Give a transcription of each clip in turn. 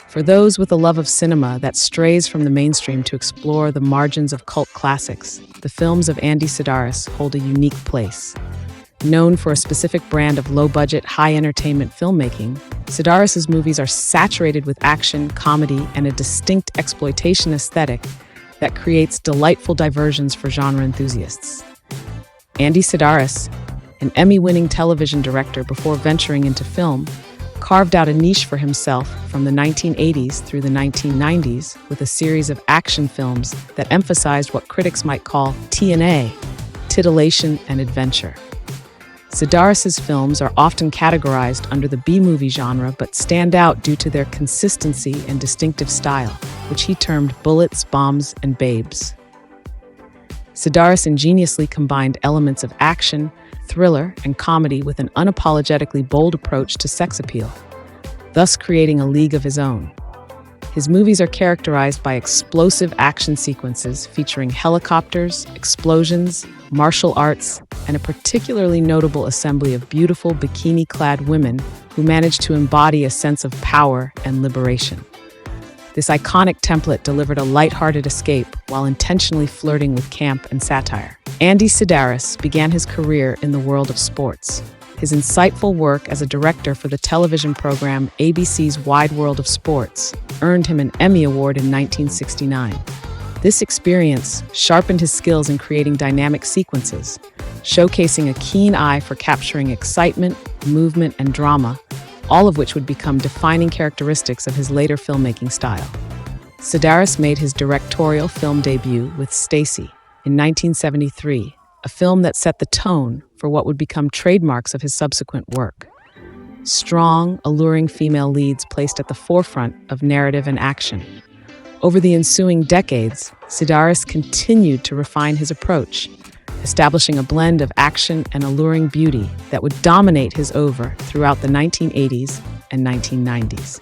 For those with a love of cinema that strays from the mainstream to explore the margins of cult classics, the films of Andy Sidaris hold a unique place. Known for a specific brand of low-budget, high-entertainment filmmaking, Sidaris's movies are saturated with action, comedy, and a distinct exploitation aesthetic that creates delightful diversions for genre enthusiasts. Andy Sidaris, an Emmy-winning television director before venturing into film, carved out a niche for himself from the 1980s through the 1990s with a series of action films that emphasized what critics might call T&A, titillation and adventure. Sidaris's films are often categorized under the B-movie genre but stand out due to their consistency and distinctive style, which he termed bullets, bombs, and babes. Sidaris ingeniously combined elements of action, thriller, and comedy with an unapologetically bold approach to sex appeal, thus creating a league of his own. His movies are characterized by explosive action sequences featuring helicopters, explosions, martial arts, and a particularly notable assembly of beautiful bikini-clad women who manage to embody a sense of power and liberation. This iconic template delivered a lighthearted escape while intentionally flirting with camp and satire. Andy Sidaris began his career in the world of sports. His insightful work as a director for the television program ABC's Wide World of Sports earned him an Emmy Award in 1969. This experience sharpened his skills in creating dynamic sequences, showcasing a keen eye for capturing excitement, movement, and drama, all of which would become defining characteristics of his later filmmaking style. Sidaris made his directorial film debut with Stacy in 1973, a film that set the tone for what would become trademarks of his subsequent work. Strong, alluring female leads placed at the forefront of narrative and action. Over the ensuing decades, Sidaris continued to refine his approach, establishing a blend of action and alluring beauty that would dominate his oeuvre throughout the 1980s and 1990s.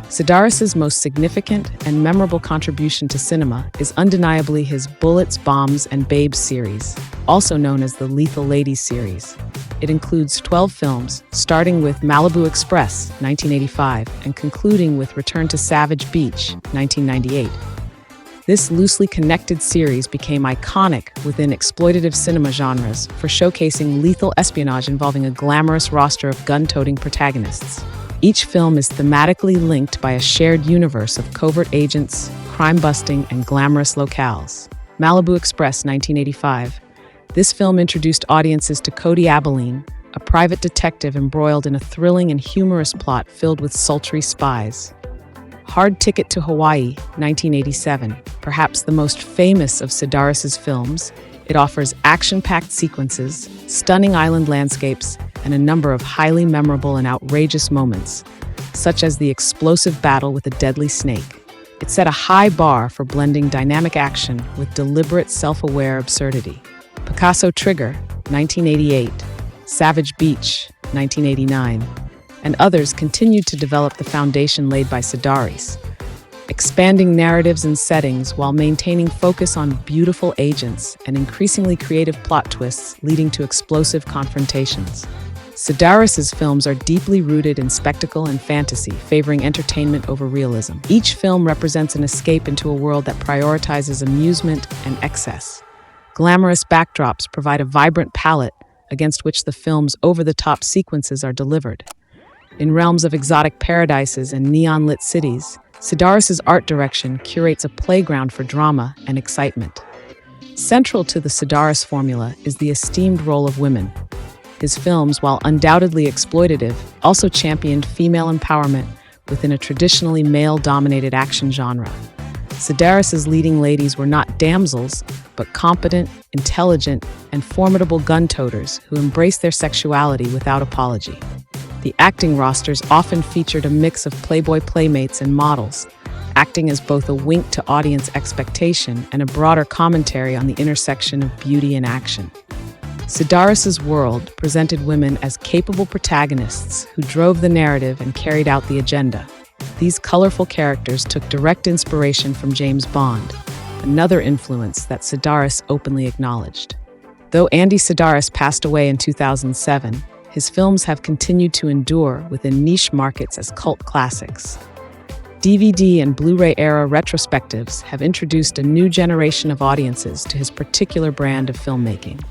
Sidaris's most significant and memorable contribution to cinema is undeniably his Bullets, Bombs, and Babes series, also known as the Lethal Ladies series. It includes 12 films, starting with Malibu Express, 1985, and concluding with Return to Savage Beach, 1998. This loosely connected series became iconic within exploitative cinema genres for showcasing lethal espionage involving a glamorous roster of gun-toting protagonists. Each film is thematically linked by a shared universe of covert agents, crime-busting, and glamorous locales. Malibu Express, 1985. This film introduced audiences to Cody Abilene, a private detective embroiled in a thrilling and humorous plot filled with sultry spies. Hard Ticket to Hawaii, 1987. Perhaps the most famous of Sidaris's films, it offers action-packed sequences, stunning island landscapes, and a number of highly memorable and outrageous moments, such as the explosive battle with a deadly snake. It set a high bar for blending dynamic action with deliberate, self-aware absurdity. Picasso Trigger, 1988, Savage Beach, 1989, and others continued to develop the foundation laid by Sidaris, expanding narratives and settings while maintaining focus on beautiful agents and increasingly creative plot twists leading to explosive confrontations. Sidaris's films are deeply rooted in spectacle and fantasy, favoring entertainment over realism. Each film represents an escape into a world that prioritizes amusement and excess. Glamorous backdrops provide a vibrant palette against which the film's over-the-top sequences are delivered. In realms of exotic paradises and neon-lit cities, Sidaris's art direction curates a playground for drama and excitement. Central to the Sidaris formula is the esteemed role of women. His films, while undoubtedly exploitative, also championed female empowerment within a traditionally male-dominated action genre. Sidaris's leading ladies were not damsels, but competent, intelligent, and formidable gun-toters who embraced their sexuality without apology. The acting rosters often featured a mix of Playboy playmates and models, acting as both a wink to audience expectation and a broader commentary on the intersection of beauty and action. Sidaris's world presented women as capable protagonists who drove the narrative and carried out the agenda. These colorful characters took direct inspiration from James Bond, another influence that Sidaris openly acknowledged. Though Andy Sidaris passed away in 2007, his films have continued to endure within niche markets as cult classics. DVD and Blu-ray era retrospectives have introduced a new generation of audiences to his particular brand of filmmaking.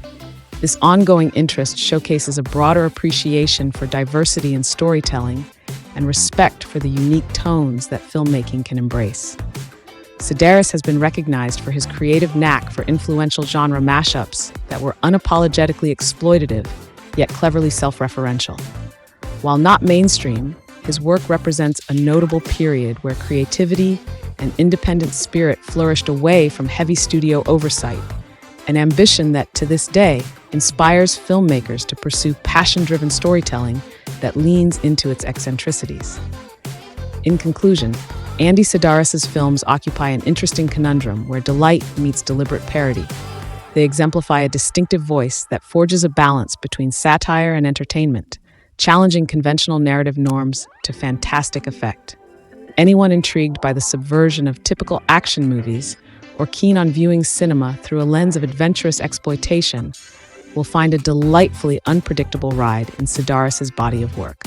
This ongoing interest showcases a broader appreciation for diversity in storytelling and respect for the unique tones that filmmaking can embrace. Sidaris has been recognized for his creative knack for influential genre mashups that were unapologetically exploitative, yet cleverly self-referential. While not mainstream, his work represents a notable period where creativity and independent spirit flourished away from heavy studio oversight, an ambition that, to this day, inspires filmmakers to pursue passion-driven storytelling that leans into its eccentricities. In conclusion, Andy Sidaris' films occupy an interesting conundrum where delight meets deliberate parody. They exemplify a distinctive voice that forges a balance between satire and entertainment, challenging conventional narrative norms to fantastic effect. Anyone intrigued by the subversion of typical action movies or keen on viewing cinema through a lens of adventurous exploitation will find a delightfully unpredictable ride in Sidaris' body of work.